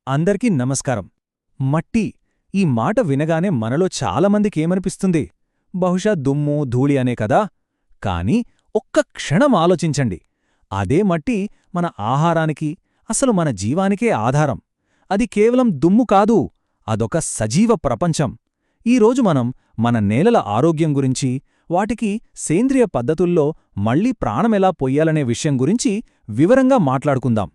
అందరికీ నమస్కారం. మట్టి ఈ మాట వినగానే మనలో చాలామందికేమనిపిస్తుంది? బహుశా దుమ్ము, ధూళి అనే కదా? కాని ఒక్క క్షణం ఆలోచించండి. అదే మట్టి మన ఆహారానికి, అసలు మన జీవానికే ఆధారం. అది కేవలం దుమ్ము కాదు, అదొక సజీవ ప్రపంచం. ఈరోజు మనం మన నేలల ఆరోగ్యం గురించి, వాటికి సేంద్రియ పద్ధతుల్లో మళ్లీ ప్రాణమెలా పొయ్యాలనే విషయం గురించి వివరంగా మాట్లాడుకుందాం.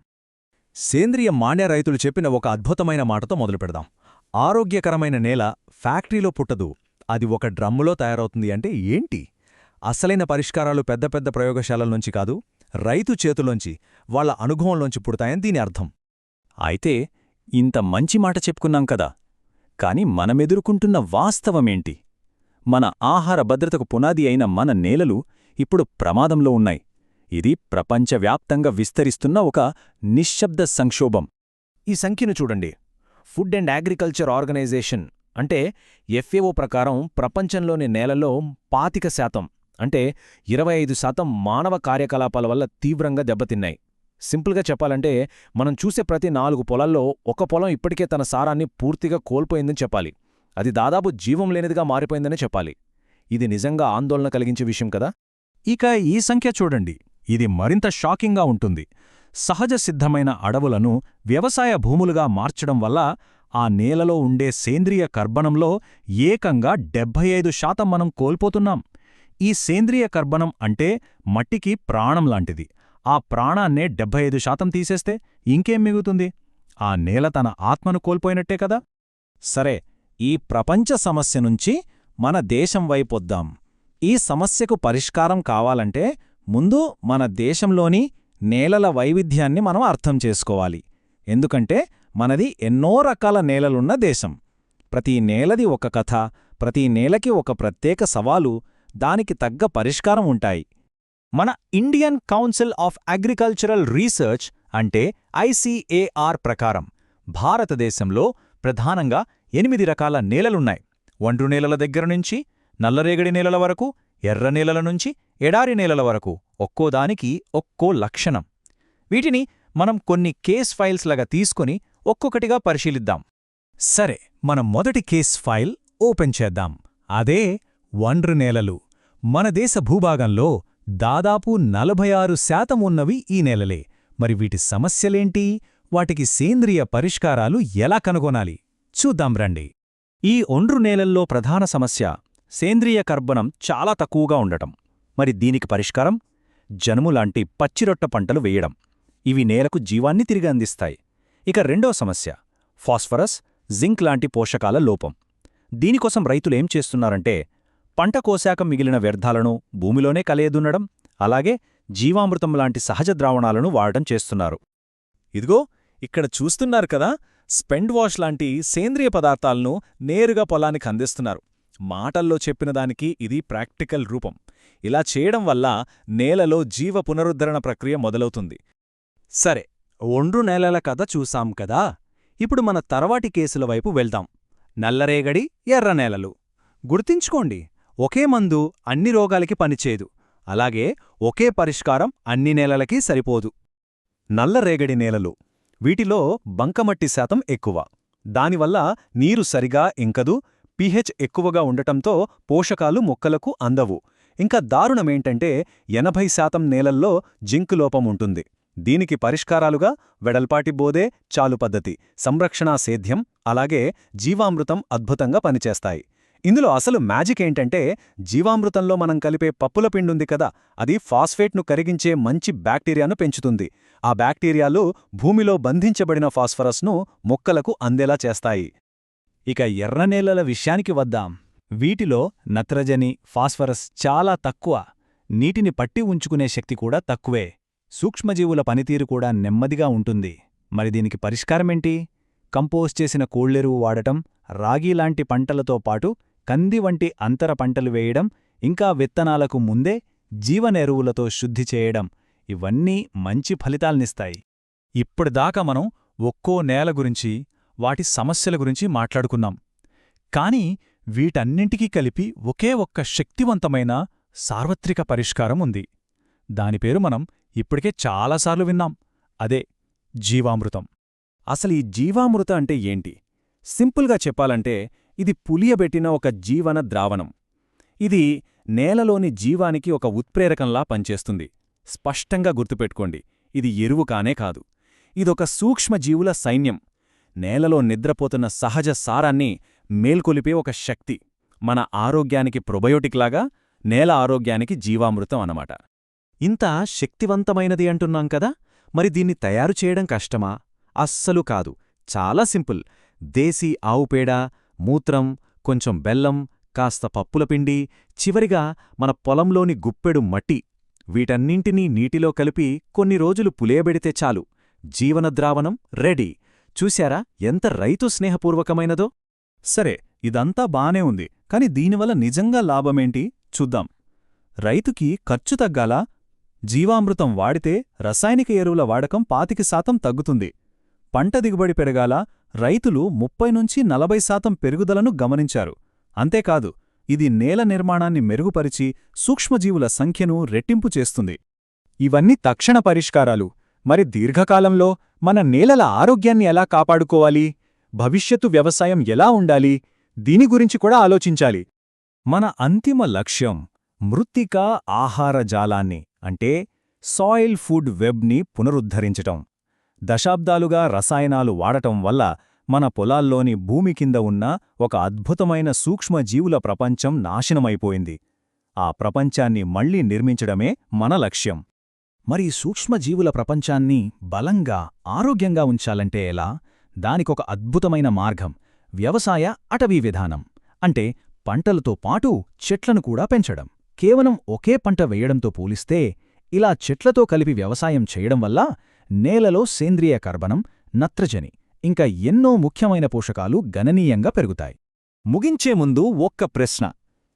సేంద్రియ మాన్య రైతులు చెప్పిన ఒక అద్భుతమైన మాటతో మొదలుపెడదాం. ఆరోగ్యకరమైన నేల ఫ్యాక్టరీలో పుట్టదు, అది ఒక డ్రమ్ములో తయారవుతుంది. అంటే ఏంటి? అసలైన పరిష్కారాలు పెద్ద పెద్ద ప్రయోగశాలల్లోంచి కాదు, రైతు చేతుల్లోంచి, వాళ్ల అనుభవంలోంచి పుడతాయని దీని అర్థం. అయితే ఇంత మంచి మాట చెప్పుకున్నాం కదా, కాని మనమెదుర్కొంటున్న వాస్తవమేంటి? మన ఆహార భద్రతకు పునాది అయిన మన నేలలు ఇప్పుడు ప్రమాదంలో ఉన్నాయి. ఇది ప్రపంచవ్యాప్తంగా విస్తరిస్తున్న ఒక నిశ్శబ్ద సంక్షోభం. ఈ సంఖ్యను చూడండి. ఫుడ్ అండ్ అగ్రికల్చర్ ఆర్గనైజేషన్ అంటే FAO ప్రకారం ప్రపంచంలోని నేలలో 25% అంటే 25% మానవ కార్యకలాపాల వల్ల తీవ్రంగా దెబ్బతిన్నాయి. సింపుల్గా చెప్పాలంటే మనం చూసే ప్రతి 4 పొలాల్లో ఒక పొలం ఇప్పటికే తన సారాన్ని పూర్తిగా కోల్పోయిందని చెప్పాలి. అది దాదాపు జీవం లేనిదిగా మారిపోయిందనే చెప్పాలి. ఇది నిజంగా ఆందోళన కలిగించే విషయం కదా. ఇక ఈ సంఖ్య చూడండి, ఇది మరింత షాకింగ్గా ఉంటుంది. సహజ సిద్ధమైన అడవులను వ్యవసాయ భూములుగా మార్చడం వల్ల ఆ నేలలో ఉండే సేంద్రియ కర్బనంలో ఏకంగా 75% మనం కోల్పోతున్నాం. ఈ సేంద్రియ కర్బనం అంటే మట్టికి ప్రాణం లాంటిది. ఆ ప్రాణాన్నే 75% తీసేస్తే ఇంకేం మిగులుతుంది? ఆ నేల తన ఆత్మను కోల్పోయినట్టే కదా. సరే, ఈ ప్రపంచ సమస్య నుంచి మన దేశం వైపొద్దాం. ఈ సమస్యకు పరిష్కారం కావాలంటే ముందు మన దేశంలోని నేలల వైవిధ్యాన్ని మనం అర్థం చేసుకోవాలి. ఎందుకంటే మనది ఎన్నో రకాల నేలలున్న దేశం. ప్రతి నేలది ఒక కథ, ప్రతి నేలకి ఒక ప్రత్యేక సవాలు, దానికి తగ్గ పరిష్కారం ఉంటాయి. మన Indian council of agricultural research అంటే ICAR ప్రకారం భారతదేశంలో ప్రధానంగా 8 రకాల నేలలున్నాయి. ఒండ్రు నేలల దగ్గరనుంచి నల్లరేగడి నేలల వరకు, ఎర్ర నేలల నుంచి ఎడారి నేలల వరకు ఒక్కోదానికి ఒక్కో లక్షణం. వీటిని మనం కొన్ని కేస్ ఫైల్స్లాగా తీసుకుని ఒక్కొక్కటిగా పరిశీలిద్దాం. సరే, మనం మొదటి కేస్ ఫైల్ ఓపెన్ చేద్దాం. అదే ఒండ్రు నేలలు. మన దేశ భూభాగంలో దాదాపు 46% ఉన్నవి ఈ నేలలే. మరి వీటి సమస్యలేంటి? వాటికి సేంద్రియ పరిష్కారాలు ఎలా కనుగొనాలి? చూద్దాం రండి. ఈ ఒండ్రు నేలల్లో ప్రధాన సమస్య సేంద్రియ కర్బనం చాలా తక్కువగా ఉండటం. మరి దీనికి పరిష్కారం? జనుములాంటి పచ్చిరొట్ట పంటలు వేయడం. ఇవి నేలకు జీవాన్ని తిరిగి అందిస్తాయి. ఇక రెండో సమస్య ఫాస్ఫరస్, జింక్ లాంటి పోషకాల లోపం. దీనికోసం రైతులేం చేస్తున్నారంటే పంట కోశాక మిగిలిన వ్యర్థాలను భూమిలోనే కలయదున్నడం, అలాగే జీవామృతం లాంటి సహజ ద్రావణాలను వాడటం చేస్తున్నారు. ఇదిగో ఇక్కడ చూస్తున్నారు కదా, స్పెండ్ వాష్ లాంటి సేంద్రియ పదార్థాలను నేరుగా పొలానికి అందిస్తున్నారు. మాటల్లో చెప్పినదానికి ఇది ప్రాక్టికల్ రూపం. ఇలా చేయడం వల్ల నేలలో జీవ పునరుద్ధరణ ప్రక్రియ మొదలవుతుంది. సరే, ఒండ్రు నేలల కథ చూసాం కదా. ఇప్పుడు మన తర్వాటి కేసుల వైపు వెళ్దాం. నల్లరేగడి, ఎర్ర నేలలు. గుర్తించుకోండి, ఒకే మందు అన్ని రోగాలకి పనిచేయదు. అలాగే ఒకే పరిష్కారం అన్ని నేలలకీ సరిపోదు. నల్లరేగడి నేలలు, వీటిలో బంకమట్టి శాతం ఎక్కువ. దానివల్ల నీరు సరిగా ఇంకదు, pH ఎక్కువగా ఉండటంతో పోషకాలు మొక్కలకు అందవు. ఇంకా దారుణమేంటంటే 80% నేలల్లో జింక్ లోపం ఉంటుంది. దీనికి పరిష్కారాలుగా వెడల్పాటి బోదే, చాలు పద్ధతి, సంరక్షణా సేద్యం, అలాగే జీవామృతం అద్భుతంగా పనిచేస్తాయి. ఇందులో అసలు మ్యాజిక్ ఏంటంటే జీవామృతంలో మనం కలిపే పప్పుల పిండుంది కదా, అది ఫాస్ఫేట్ను కరిగించే మంచి బ్యాక్టీరియాను పెంచుతుంది. ఆ బ్యాక్టీరియాలు భూమిలో బంధించబడిన ఫాస్ఫరస్ను మొక్కలకు అందేలా చేస్తాయి. ఇక ఎర్రనేలల విషయానికి వద్దాం. వీటిలో నత్రజని, ఫాస్ఫరస్ చాలా తక్కువ. నీటిని పట్టి ఉంచుకునే శక్తి కూడా తక్కువే. సూక్ష్మజీవుల పనితీరు కూడా నెమ్మదిగా ఉంటుంది. మరి దీనికి పరిష్కారమేంటి? కంపోస్ట్ చేసిన కోళ్లెరువు వాడటం, రాగిలాంటి పంటలతో పాటు కంది వంటి అంతర పంటలు వేయడం, ఇంకా విత్తనాలకు ముందే జీవనెరువులతో శుద్ధి చేయడం, ఇవన్నీ మంచి ఫలితాల్నిస్తాయి. ఇప్పటిదాకా మనం ఒక్కో నేల గురించి, వాటి సమస్యల గురించి మాట్లాడుకున్నాం. కాని వీటన్నింటికీ కలిపి ఒకే ఒక్క శక్తివంతమైన సార్వత్రిక పరిష్కారం ఉంది. దాని పేరు మనం ఇప్పటికే చాలాసార్లు విన్నాం. అదే జీవామృతం. అసలు ఈ జీవామృత అంటే ఏంటి? సింపుల్గా చెప్పాలంటే ఇది పులియబెట్టిన ఒక జీవన ద్రావణం. ఇది నేలలోని జీవానికి ఒక ఉత్ప్రేరకంలా పనిచేస్తుంది. స్పష్టంగా గుర్తుపెట్టుకోండి, ఇది ఎరువు కానే కాదు. ఇదొక సూక్ష్మజీవుల సైన్యం. నేలలో నిద్రపోతున్న సహజ సారాన్ని మేల్కొలిపే ఒక శక్తి. మన ఆరోగ్యానికి ప్రొబయోటిక్లాగా నేల ఆరోగ్యానికి జీవామృతం అన్నమాట. ఇంత శక్తివంతమైనది అంటున్నాం కదా, మరి దీన్ని తయారు చేయడం కష్టమా? అస్సలు కాదు, చాలా సింపుల్. దేశీ ఆవుపేడ, మూత్రం, కొంచెం బెల్లం, కాస్త పప్పుల పిండి, చివరిగా మన పొలంలోని గుప్పెడు మట్టి, వీటన్నింటినీ నీటిలో కలిపి కొన్ని రోజులు పులియబెడితే చాలు, జీవనద్రావణం రెడీ. చూశారా ఎంత రైతు స్నేహపూర్వకమైనదో? సరే, ఇదంతా బానే ఉంది, కాని దీనివల్ల నిజంగా లాభమేంటి చూద్దాం. రైతుకి ఖర్చు తగ్గాలా? జీవామృతం వాడితే రసాయనిక ఎరువుల వాడకం 25% తగ్గుతుంది. పంట దిగుబడి పెరగాల? రైతులు 30-40% పెరుగుదలను గమనించారు. అంతేకాదు, ఇది నేల నిర్మాణాన్ని మెరుగుపరిచి సూక్ష్మజీవుల సంఖ్యను రెట్టింపు చేస్తుంది. ఇవన్నీ తక్షణ పరిష్కారాలు. మరి దీర్ఘకాలంలో మన నేలల ఆరోగ్యాన్ని ఎలా కాపాడుకోవాలి? భవిష్యత్తు వ్యవసాయం ఎలా ఉండాలి? దీని గురించి కూడా ఆలోచించాలి. మన అంతిమ లక్ష్యం మృత్తికా ఆహార జాలాన్ని, అంటే సాయిల్ ఫుడ్ వెబ్ని పునరుద్ధరించటం. దశాబ్దాలుగా రసాయనాలు వాడటం వల్ల మన పొలాల్లోని భూమి కింద ఉన్న ఒక అద్భుతమైన సూక్ష్మజీవుల ప్రపంచం నాశనమైపోయింది. ఆ ప్రపంచాన్ని మళ్లీ నిర్మించడమే మన లక్ష్యం. మరి సూక్ష్మజీవుల ప్రపంచాన్ని బలంగా, ఆరోగ్యంగా ఉంచాలంటే ఎలా? దానికొక అద్భుతమైన మార్గం వ్యవసాయ అటవీ విధానం. అంటే పంటలతో పాటు చెట్లను కూడా పెంచడం. కేవలం ఒకే పంట వేయడంతో పోలిస్తే ఇలా చెట్లతో కలిపి వ్యవసాయం చేయడం వల్ల నేలలో సేంద్రియ కర్బనం, నత్రజని, ఇంకా ఎన్నో ముఖ్యమైన పోషకాలు గణనీయంగా పెరుగుతాయి. ముగించే ముందు ఒక్క ప్రశ్న.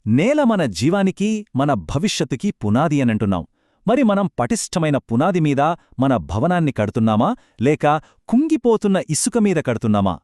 నేల మన జీవానికి, మన భవిష్యత్తుకి పునాది అనంటున్నాం. మరి మనం పటిష్టమైన పునాది మీద మన భవనాన్ని కడుతున్నామా, లేక కుంగిపోతున్న ఇసుక మీద కడుతున్నామా?